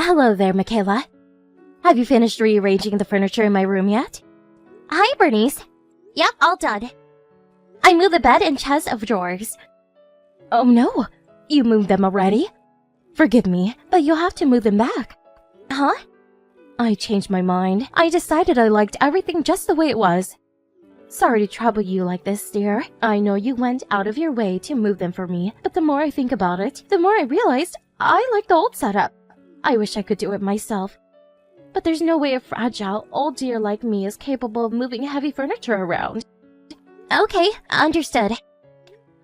Hello there, Michaela. Have you finished rearranging the furniture in my room yet? Hi, Bernice. Yep, all done. I moved the bed and chest of drawers. Oh no, you moved them already? Forgive me, but you'll have to move them back. Huh? I changed my mind. I decided I liked everything just the way it was. Sorry to trouble you like this, dear. I know you went out of your way to move them for me, but the more I think about it, the more I realized I like the old setup. I wish I could do it myself. But there's no way a fragile old dear like me is capable of moving heavy furniture around. Okay, understood.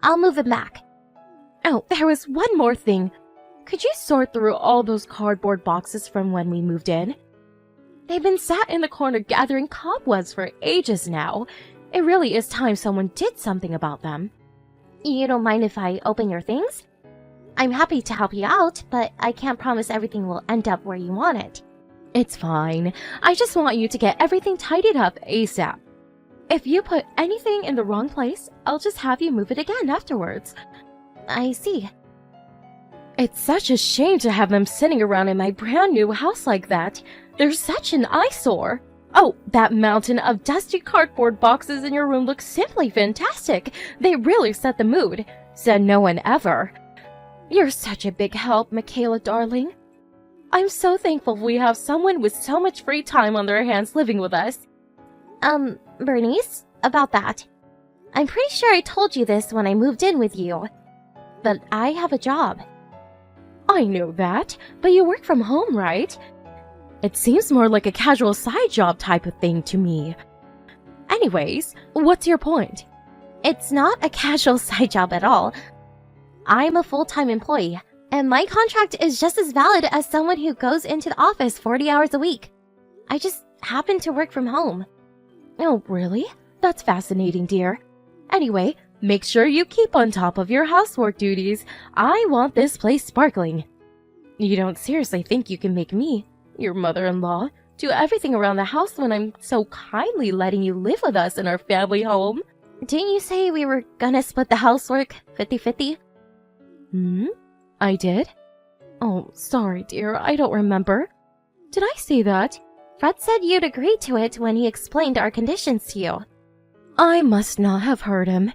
I'll move them back. Oh, there was one more thing. Could you sort through all those cardboard boxes from when we moved in? They've been sat in the corner gathering cobwebs for ages now. It really is time someone did something about them. You don't mind if I open your things? I'm happy to help you out, but I can't promise everything will end up where you want it. It's fine. I just want you to get everything tidied up ASAP. If you put anything in the wrong place, I'll just have you move it again afterwards. I see. It's such a shame to have them sitting around in my brand new house like that. They're such an eyesore. Oh, that mountain of dusty cardboard boxes in your room looks simply fantastic. They really set the mood. Said no one ever. You're such a big help, Michaela, darling. I'm so thankful we have someone with so much free time on their hands living with us. Bernice, about that. I'm pretty sure I told you this when I moved in with you. But I have a job. I know that, but you work from home, right? It seems more like a casual side job type of thing to me. Anyways, what's your point? It's not a casual side job at all. I'm a full-time employee, and my contract is just as valid as someone who goes into the office 40 hours a week. I just happen to work from home. Oh, really? That's fascinating, dear. Anyway, make sure you keep on top of your housework duties. I want this place sparkling. You don't seriously think you can make me, your mother-in-law, do everything around the house when I'm so kindly letting you live with us in our family home? Didn't you say we were gonna split the housework 50-50? I did? Oh, sorry, dear, I don't remember. Did I say that? Fred said you'd agreed to it when he explained our conditions to you. I must not have heard him.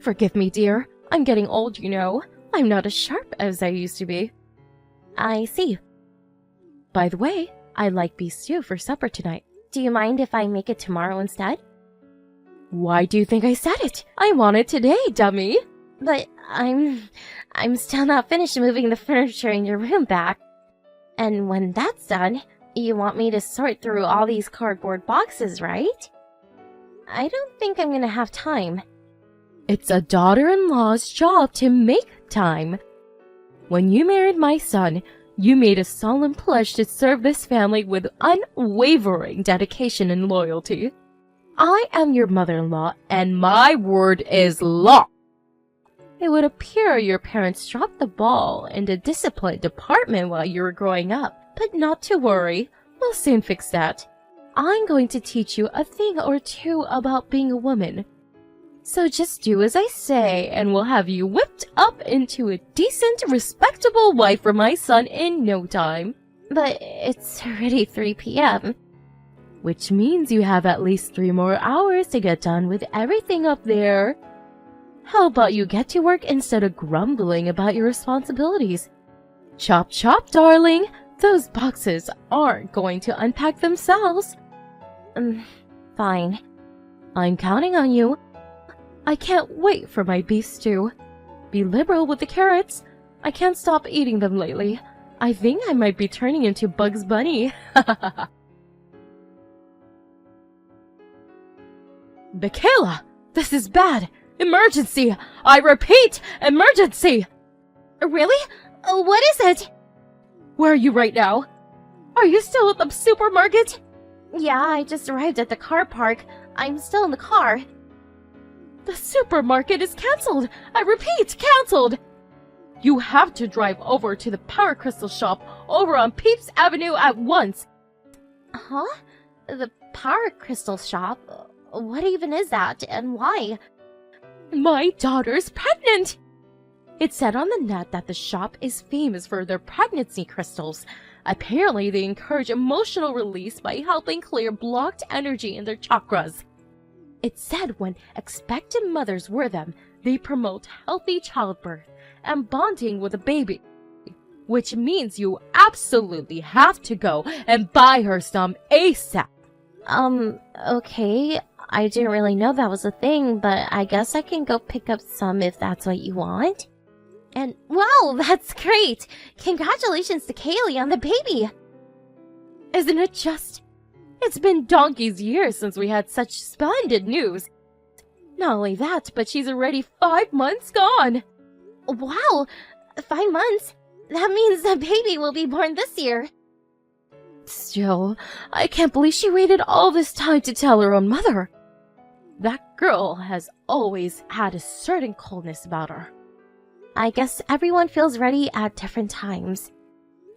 Forgive me, dear. I'm getting old, you know. I'm not as sharp as I used to be. I see. By the way, I like beef stew for supper tonight. Do you mind if I make it tomorrow instead? Why do you think I said it? I want it today, dummy. But I'm still not finished moving the furniture in your room back. And when that's done, you want me to sort through all these cardboard boxes, right? I don't think I'm gonna have time. It's a daughter-in-law's job to make time. When you married my son, you made a solemn pledge to serve this family with unwavering dedication and loyalty. I am your mother-in-law, and my word is law. It would appear your parents dropped the ball in the discipline department while you were growing up, but not to worry, we'll soon fix that. I'm going to teach you a thing or two about being a woman. So just do as I say, and we'll have you whipped up into a decent, respectable wife for my son in no time. But it's already 3 p.m. Which means you have at least 3 more hours to get done with everything up there. How about you get to work instead of grumbling about your responsibilities? Chop chop, darling. Those boxes aren't going to unpack themselves. Fine. I'm counting on you. I can't wait for my beef stew. Be liberal with the carrots. I can't stop eating them lately. I think I might be turning into Bugs Bunny. Michaela, this is bad. Emergency! I repeat, emergency! Really? What is it? Where are you right now? Are you still at the supermarket? Yeah, I just arrived at the car park. I'm still in the car. The supermarket is cancelled! I repeat, cancelled! You have to drive over to the Power Crystal shop over on Peeps Avenue at once. Huh? The Power Crystal shop? What even is that, and why? My daughter's pregnant! It said on the net that the shop is famous for their pregnancy crystals. Apparently, they encourage emotional release by helping clear blocked energy in their chakras. It said when expectant mothers wear them, they promote healthy childbirth and bonding with a baby. Which means you absolutely have to go and buy her some ASAP. Okay. I didn't really know that was a thing, but I guess I can go pick up some if that's what you want. And wow, that's great! Congratulations to Kaylee on the baby! Isn't it just? It's been donkey's years since we had such splendid news. Not only that, but she's already 5 months gone. Wow, 5 months? That means the baby will be born this year. Still, I can't believe she waited all this time to tell her own mother. That girl has always had a certain coldness about her. I guess everyone feels ready at different times.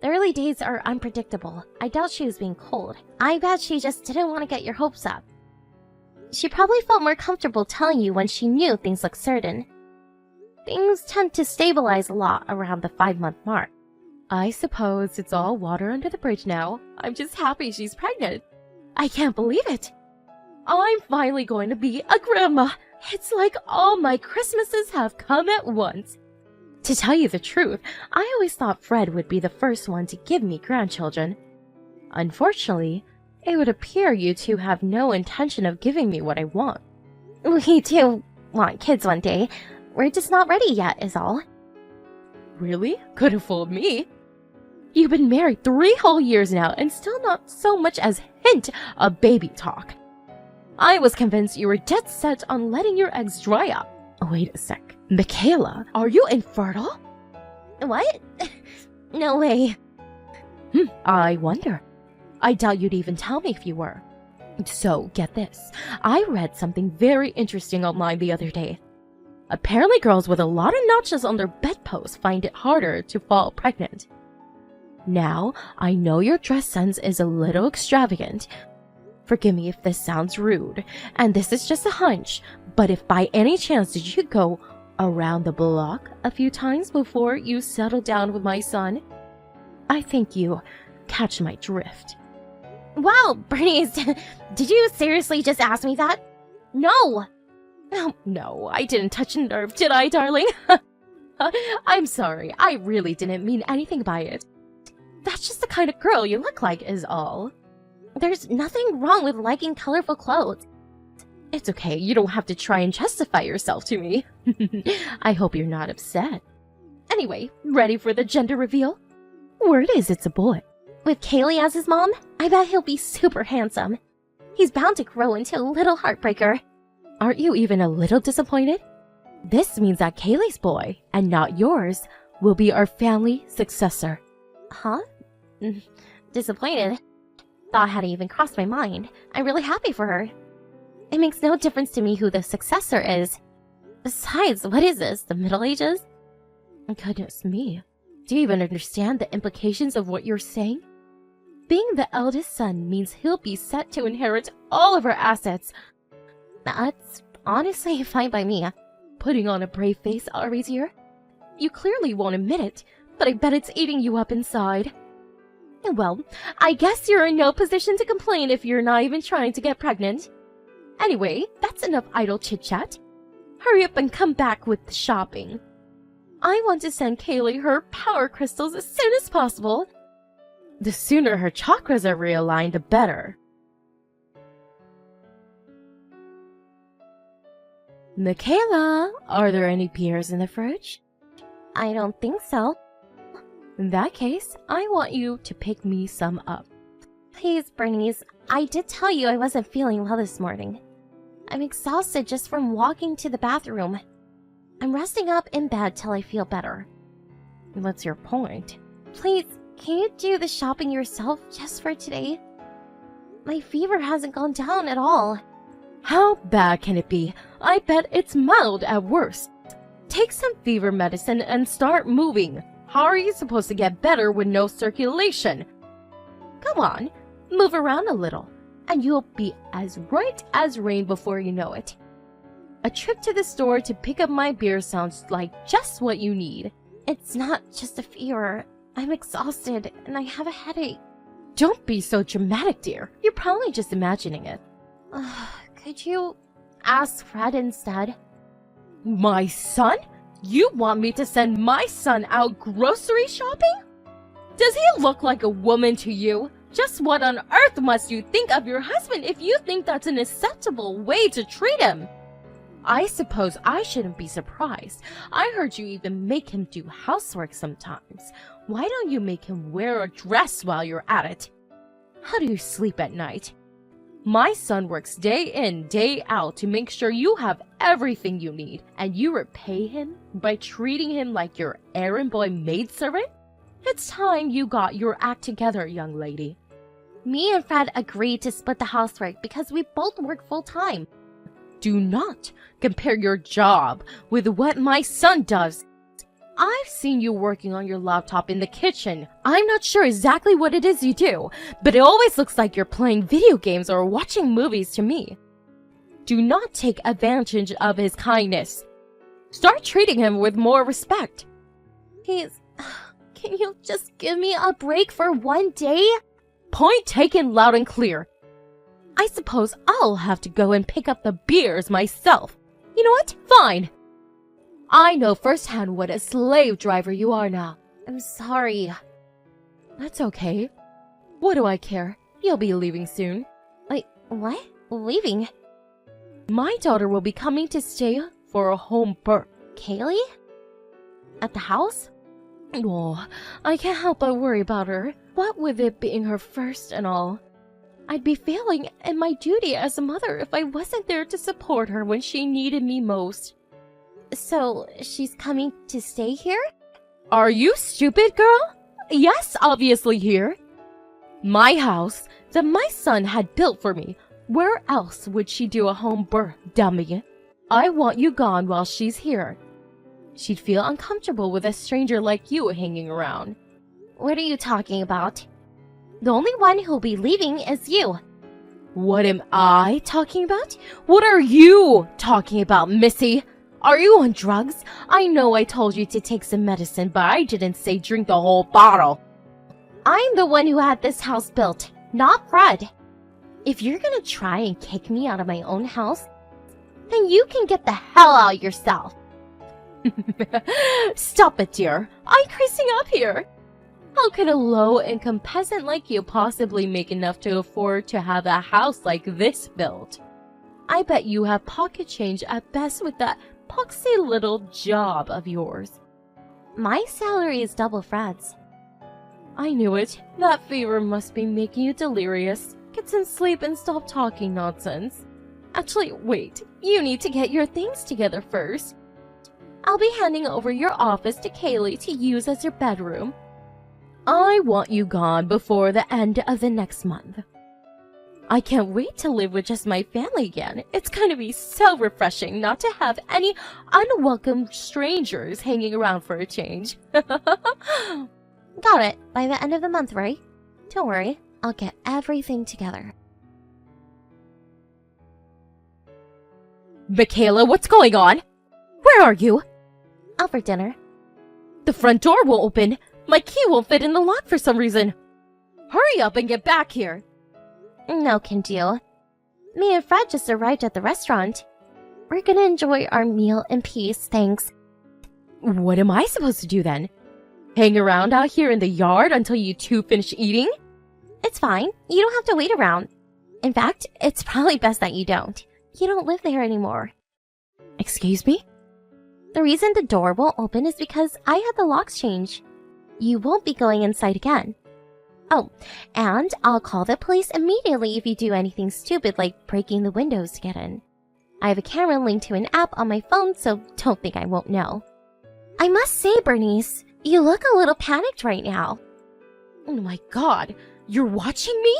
The early days are unpredictable. I doubt she was being cold. I bet she just didn't want to get your hopes up. She probably felt more comfortable telling you when she knew things looked certain. Things tend to stabilize a lot around the 5-month mark. I suppose it's all water under the bridge now. I'm just happy she's pregnant. I can't believe it. I'm finally going to be a grandma. It's like all my Christmases have come at once. To tell you the truth, I always thought Fred would be the first one to give me grandchildren. Unfortunately, it would appear you two have no intention of giving me what I want. We do want kids one day. We're just not ready yet, is all. Really? Could have fooled me. You've been married 3 whole years now and still not so much as hint of baby talk. I was convinced you were dead set on letting your eggs dry up. Wait a sec. Michaela, are you infertile? What? No way. I wonder. I doubt you'd even tell me if you were. So, get this. I read something very interesting online the other day. Apparently girls with a lot of notches on their bedposts find it harder to fall pregnant. Now, I know your dress sense is a little extravagant. Forgive me if this sounds rude, and this is just a hunch, but if by any chance did you go around the block a few times before you settled down with my son, I think you catch my drift. Wow, Bernice, did you seriously just ask me that? No! Oh, no, I didn't touch a nerve, did I, darling? I'm sorry, I really didn't mean anything by it. That's just the kind of girl you look like is all. There's nothing wrong with liking colorful clothes. It's okay, you don't have to try and justify yourself to me. I hope you're not upset. Anyway, ready for the gender reveal? Word is it's a boy. With Kaylee as his mom, I bet he'll be super handsome. He's bound to grow into a little heartbreaker. Aren't you even a little disappointed? This means that Kaylee's boy, and not yours, will be our family successor. Huh? Disappointed? Thought hadn't even crossed my mind. I'm really happy for her. It makes no difference to me who the successor is. Besides, what is this, the Middle Ages? Goodness me. Do you even understand the implications of what you're saying? Being the eldest son means he'll be set to inherit all of our assets. That's honestly fine by me. Putting on a brave face, Ari's here. You clearly won't admit it, but I bet it's eating you up inside. Well, I guess you're in no position to complain if you're not even trying to get pregnant. Anyway, that's enough idle chit-chat. Hurry up and come back with the shopping. I want to send Kaylee her power crystals as soon as possible. The sooner her chakras are realigned, the better. Michaela, are there any beers in the fridge? I don't think so. In that case, I want you to pick me some up. Please, Bernice, I did tell you I wasn't feeling well this morning. I'm exhausted just from walking to the bathroom. I'm resting up in bed till I feel better. What's your point? Please, can you do the shopping yourself just for today? My fever hasn't gone down at all. How bad can it be? I bet it's mild at worst. Take some fever medicine and start moving. How are you supposed to get better with no circulation? Come on, move around a little, and you'll be as right as rain before you know it. A trip to the store to pick up my beer sounds like just what you need. It's not just a fever. I'm exhausted and I have a headache. Don't be so dramatic, dear. You're probably just imagining it. Could you ask Fred instead? My son? You want me to send my son out grocery shopping? Does he look like a woman to you? Just what on earth must you think of your husband if you think that's an acceptable way to treat him? I suppose I shouldn't be surprised. I heard you even make him do housework sometimes. Why don't you make him wear a dress while you're at it? How do you sleep at night? My son works day in, day out to make sure you have everything you need, and you repay him by treating him like your errand boy maidservant? It's time you got your act together, young lady. Me and Fred agreed to split the housework because we both work full-time. Do not compare your job with what my son does. I've seen you working on your laptop in the kitchen. I'm not sure exactly what it is you do, but it always looks like you're playing video games or watching movies to me. Do not take advantage of his kindness. Start treating him with more respect. Can you just give me a break for one day? Point taken loud and clear. I suppose I'll have to go and pick up the beers myself. You know what? Fine. I know firsthand what a slave driver you are now. I'm sorry. That's okay. What do I care? You'll be leaving soon. Wait, what? Leaving? My daughter will be coming to stay for a home birth. Kaylee? At the house? Oh, I can't help but worry about her. What with it being her first and all. I'd be failing in my duty as a mother if I wasn't there to support her when she needed me most. So, she's coming to stay here? Are you stupid, girl? Yes, obviously here. My house that my son had built for me. Where else would she do a home birth, dummy? I want you gone while she's here. She'd feel uncomfortable with a stranger like you hanging around. What are you talking about? The only one who'll be leaving is you. What am I talking about? What are you talking about, Missy? Are you on drugs? I know I told you to take some medicine, but I didn't say drink the whole bottle. I'm the one who had this house built, not Fred. If you're gonna try and kick me out of my own house, then you can get the hell out yourself. Stop it, dear. I'm creasing up here. How could a low-income peasant like you possibly make enough to afford to have a house like this built? I bet you have pocket change at best with that poxy little job of yours. My salary is double Fred's. I knew it. That fever must be making you delirious. Get some sleep and stop talking nonsense. Actually, wait. You need to get your things together first. I'll be handing over your office to Kaylee to use as your bedroom. I want you gone before the end of the next month. I can't wait to live with just my family again. It's going to be so refreshing not to have any unwelcome strangers hanging around for a change. Got it. By the end of the month, right? Don't worry. I'll get everything together. Michaela, what's going on? Where are you? Out for dinner. The front door won't open. My key won't fit in the lock for some reason. Hurry up and get back here. No can do. Me and Fred just arrived at the restaurant. We're gonna enjoy our meal in peace, thanks. What am I supposed to do then? Hang around out here in the yard until you two finish eating? It's fine. You don't have to wait around. In fact, it's probably best that you don't. You don't live there anymore. Excuse me? The reason the door won't open is because I had the locks changed. You won't be going inside again. Oh, and I'll call the police immediately if you do anything stupid like breaking the windows to get in. I have a camera linked to an app on my phone, so don't think I won't know. I must say, Bernice, you look a little panicked right now. Oh my god, you're watching me?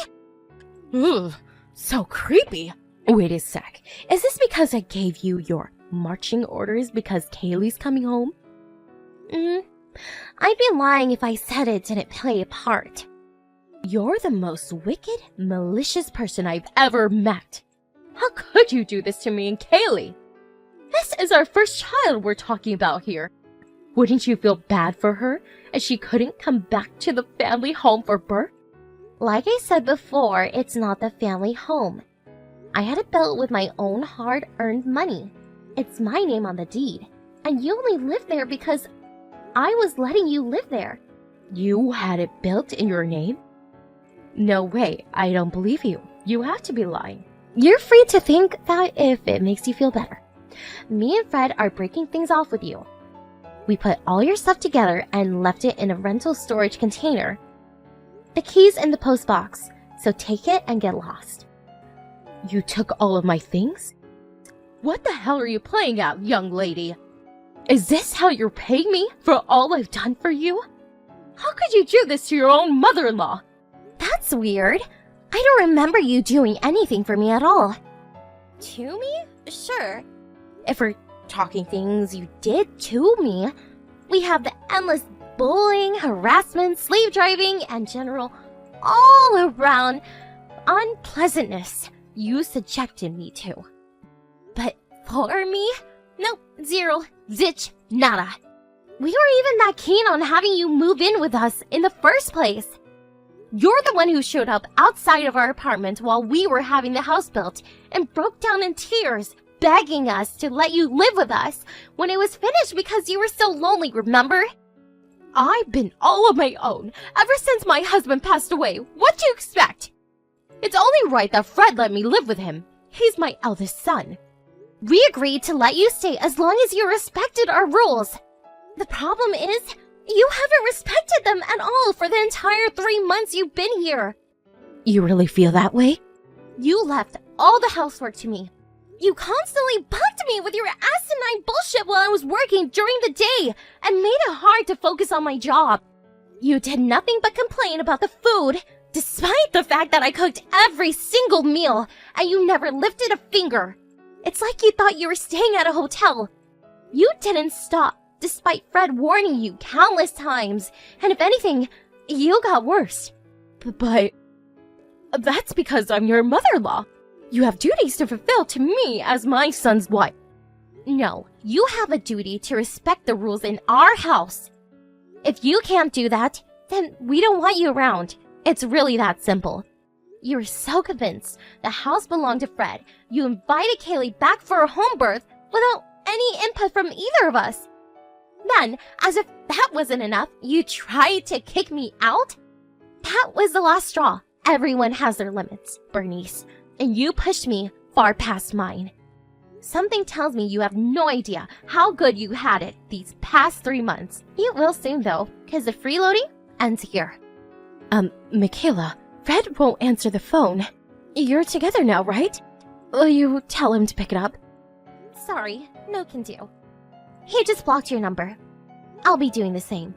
Ugh, so creepy. Wait a sec, is this because I gave you your marching orders because Kaylee's coming home? I'd be lying if I said it didn't play a part. You're the most wicked, malicious person I've ever met. How could you do this to me and Kaylee? This is our first child we're talking about here. Wouldn't you feel bad for her as she couldn't come back to the family home for birth? Like I said before, it's not the family home. I had it built with my own hard-earned money. It's my name on the deed, and you only live there because I was letting you live there. You had it built in your name? No way, I don't believe you. You have to be lying. You're free to think that if it makes you feel better. Me and Fred are breaking things off with you. We put all your stuff together and left it in a rental storage container. The key's in the post box, so take it and get lost. You took all of my things? What the hell are you playing at, young lady? Is this how you're paying me for all I've done for you? How could you do this to your own mother-in-law? That's weird. I don't remember you doing anything for me at all. To me? Sure. If we're talking things you did to me, we have the endless bullying, harassment, slave driving, and general all-around unpleasantness you subjected me to. But for me? Nope, zero, zitch, nada. We weren't even that keen on having you move in with us in the first place. You're the one who showed up outside of our apartment while we were having the house built and broke down in tears, begging us to let you live with us when it was finished because you were so lonely, remember? I've been all on my own ever since my husband passed away. What do you expect? It's only right that Fred let me live with him. He's my eldest son. We agreed to let you stay as long as you respected our rules. The problem is, you haven't respected them at all for the entire 3 months you've been here. You really feel that way? You left all the housework to me. You constantly bugged me with your asinine bullshit while I was working during the day and made it hard to focus on my job. You did nothing but complain about the food, despite the fact that I cooked every single meal and you never lifted a finger. It's like you thought you were staying at a hotel. You didn't stop, despite Fred warning you countless times, and if anything, you got worse. But that's because I'm your mother-in-law. You have duties to fulfill to me as my son's wife. No, you have a duty to respect the rules in our house. If you can't do that, then we don't want you around. It's really that simple. You were so convinced the house belonged to Fred, you invited Kaylee back for a home birth without any input from either of us. Then, as if that wasn't enough, you tried to kick me out? That was the last straw. Everyone has their limits, Bernice, and you pushed me far past mine. Something tells me you have no idea how good you had it these past 3 months. You will soon, though, because the freeloading ends here. Michaela, Fred won't answer the phone. You're together now, right? Will you tell him to pick it up? Sorry, no can do. He just blocked your number. I'll be doing the same.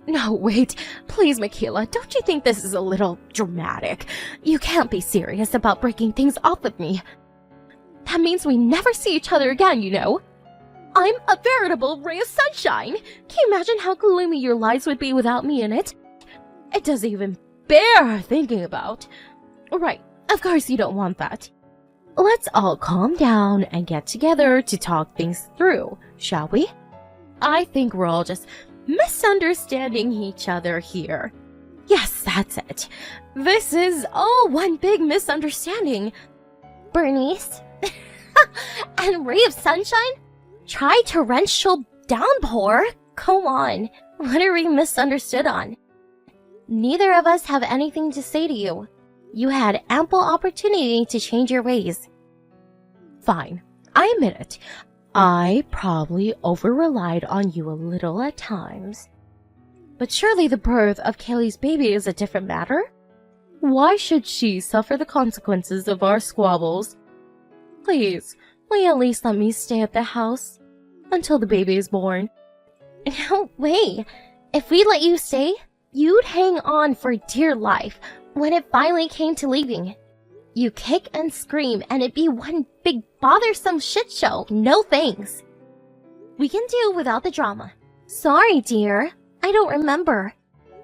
No, wait. Please, Michaela, don't you think this is a little dramatic? You can't be serious about breaking things off with me. That means we never see each other again, you know? I'm a veritable ray of sunshine. Can you imagine how gloomy your lives would be without me in it? It doesn't even bear thinking about. Right, of course you don't want that. Let's all calm down and get together to talk things through, shall we? I think we're all just misunderstanding each other here. Yes, that's it. This is all one big misunderstanding. Bernice? And ray of sunshine? Try torrential downpour? Go on. What are we misunderstood on? Neither of us have anything to say to you. You had ample opportunity to change your ways. Fine, I admit it. I probably over-relied on you a little at times. But surely the birth of Kaylee's baby is a different matter? Why should she suffer the consequences of our squabbles? Please, will you at least let me stay at the house until the baby is born? No way. If we let you stay, you'd hang on for dear life when it finally came to leaving. You kick and scream and it'd be one big bothersome shit show. No thanks. We can do without the drama. Sorry, dear. I don't remember.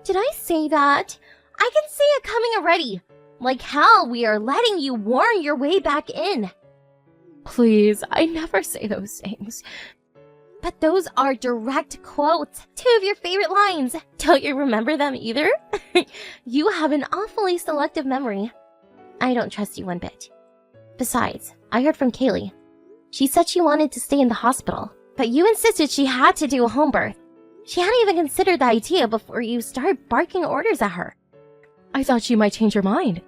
Did I say that? I can see it coming already. Like how we are letting you warn your way back in. Please, I never say those things. But those are direct quotes. 2 of your favorite lines. Don't you remember them either? You have an awfully selective memory. I don't trust you one bit. Besides, I heard from Kaylee. She said she wanted to stay in the hospital, but you insisted she had to do a home birth. She hadn't even considered the idea before you started barking orders at her. I thought she might change her mind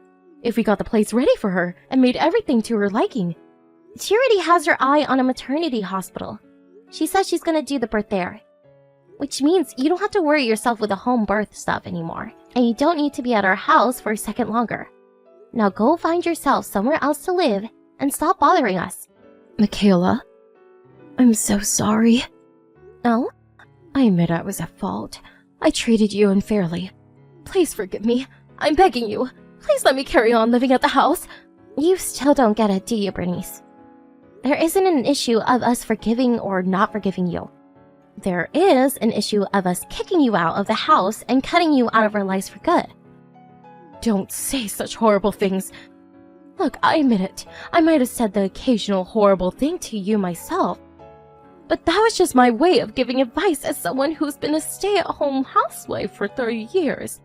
if we got the place ready for her and made everything to her liking. She already has her eye on a maternity hospital. She says she's gonna do the birth there. Which means you don't have to worry yourself with the home birth stuff anymore. And you don't need to be at our house for a second longer. Now go find yourself somewhere else to live and stop bothering us. Michaela, I'm so sorry. Oh? I admit I was at fault. I treated you unfairly. Please forgive me. I'm begging you. Please let me carry on living at the house. You still don't get it, do you, Bernice? There isn't an issue of us forgiving or not forgiving you. There is an issue of us kicking you out of the house and cutting you out of our lives for good. Don't say such horrible things. Look, I admit it. I might have said the occasional horrible thing to you myself. But that was just my way of giving advice as someone who's been a stay-at-home housewife for 30 years.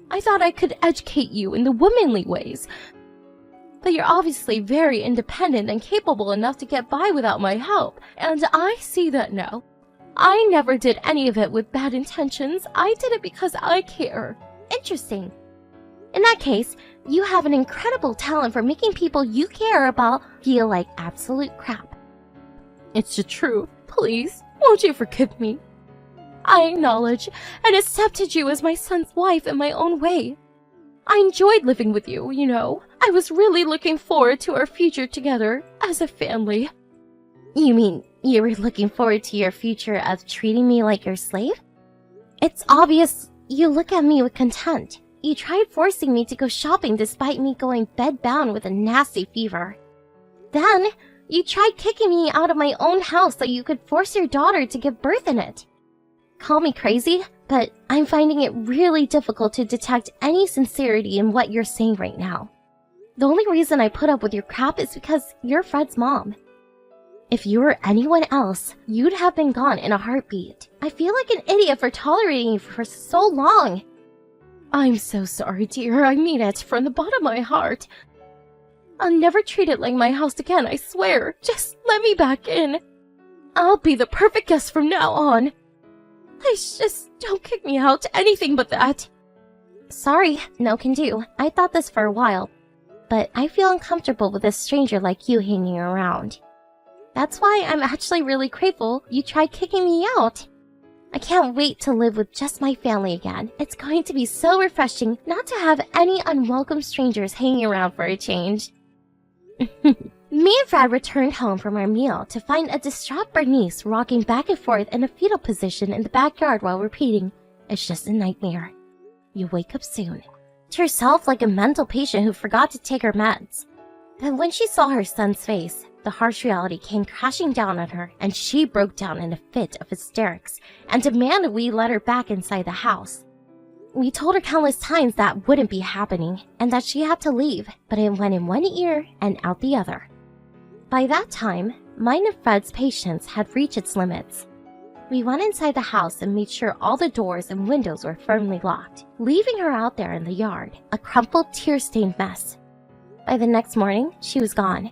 I thought I could educate you in the womanly ways. But you're obviously very independent and capable enough to get by without my help, and I see that now. I never did any of it with bad intentions. I did it because I care. Interesting. In that case, you have an incredible talent for making people you care about feel like absolute crap. It's the truth. Please, won't you forgive me? I acknowledge and accepted you as my son's wife in my own way. I enjoyed living with you, you know. I was really looking forward to our future together as a family. You mean you were looking forward to your future of treating me like your slave? It's obvious you look at me with contempt. You tried forcing me to go shopping despite me going bedbound with a nasty fever. Then, you tried kicking me out of my own house so you could force your daughter to give birth in it. Call me crazy, but I'm finding it really difficult to detect any sincerity in what you're saying right now. The only reason I put up with your crap is because you're Fred's mom. If you were anyone else, you'd have been gone in a heartbeat. I feel like an idiot for tolerating you for so long. I'm so sorry, dear. I mean it from the bottom of my heart. I'll never treat it like my house again, I swear. Just let me back in. I'll be the perfect guest from now on. Please just don't kick me out, anything but that. Sorry, no can do. I thought this for a while, but I feel uncomfortable with a stranger like you hanging around. That's why I'm actually really grateful you tried kicking me out. I can't wait to live with just my family again. It's going to be so refreshing not to have any unwelcome strangers hanging around for a change. Me and Fred returned home from our meal to find a distraught Bernice rocking back and forth in a fetal position in the backyard while repeating, "It's just a nightmare. You wake up soon." To herself like a mental patient who forgot to take her meds. But when she saw her son's face, the harsh reality came crashing down on her and she broke down in a fit of hysterics and demanded we let her back inside the house. We told her countless times that wouldn't be happening and that she had to leave, but it went in one ear and out the other. By that time, mine and Fred's patience had reached its limits. We went inside the house and made sure all the doors and windows were firmly locked, leaving her out there in the yard, a crumpled, tear-stained mess. By the next morning, she was gone.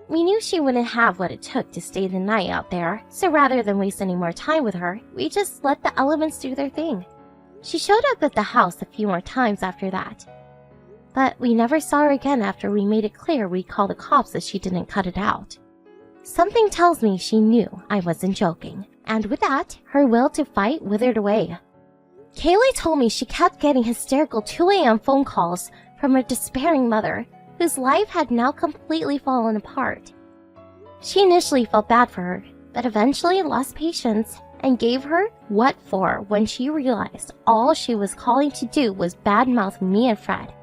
We knew she wouldn't have what it took to stay the night out there, so rather than waste any more time with her, we just let the elements do their thing. She showed up at the house a few more times after that. But we never saw her again after we made it clear we'd call the cops if she didn't cut it out. Something tells me she knew I wasn't joking, and with that, her will to fight withered away. Kaylee told me she kept getting hysterical 2 a.m. phone calls from her despairing mother, whose life had now completely fallen apart. She initially felt bad for her, but eventually lost patience and gave her what for when she realized all she was calling to do was badmouth me and Fred.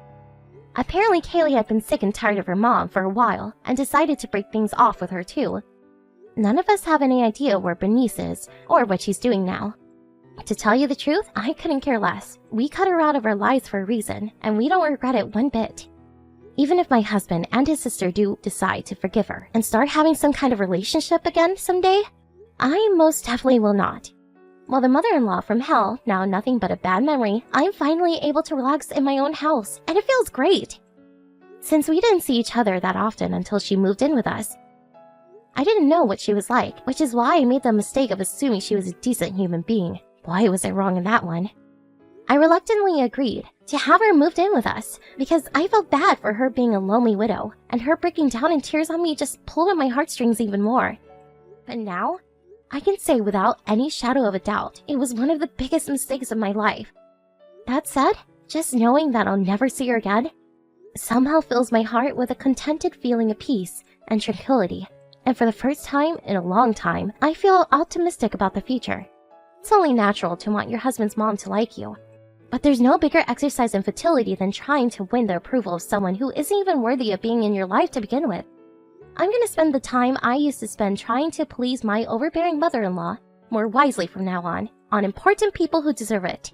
Apparently Kaylee had been sick and tired of her mom for a while and decided to break things off with her too. None of us have any idea where Bernice is or what she's doing now. To tell you the truth, I couldn't care less. We cut her out of our lives for a reason, and we don't regret it one bit. Even if my husband and his sister do decide to forgive her and start having some kind of relationship again someday, I most definitely will not. While the mother-in-law from hell, now nothing but a bad memory, I'm finally able to relax in my own house, and it feels great. Since we didn't see each other that often until she moved in with us, I didn't know what she was like, which is why I made the mistake of assuming she was a decent human being. Why was I wrong in that one? I reluctantly agreed to have her moved in with us because I felt bad for her being a lonely widow, and her breaking down in tears on me just pulled at my heartstrings even more. But now, I can say without any shadow of a doubt, it was one of the biggest mistakes of my life. That said, just knowing that I'll never see her again somehow fills my heart with a contented feeling of peace and tranquility. And for the first time in a long time, I feel optimistic about the future. It's only natural to want your husband's mom to like you. But there's no bigger exercise in fertility than trying to win the approval of someone who isn't even worthy of being in your life to begin with. I'm gonna spend the time I used to spend trying to please my overbearing mother-in-law more wisely from now on important people who deserve it.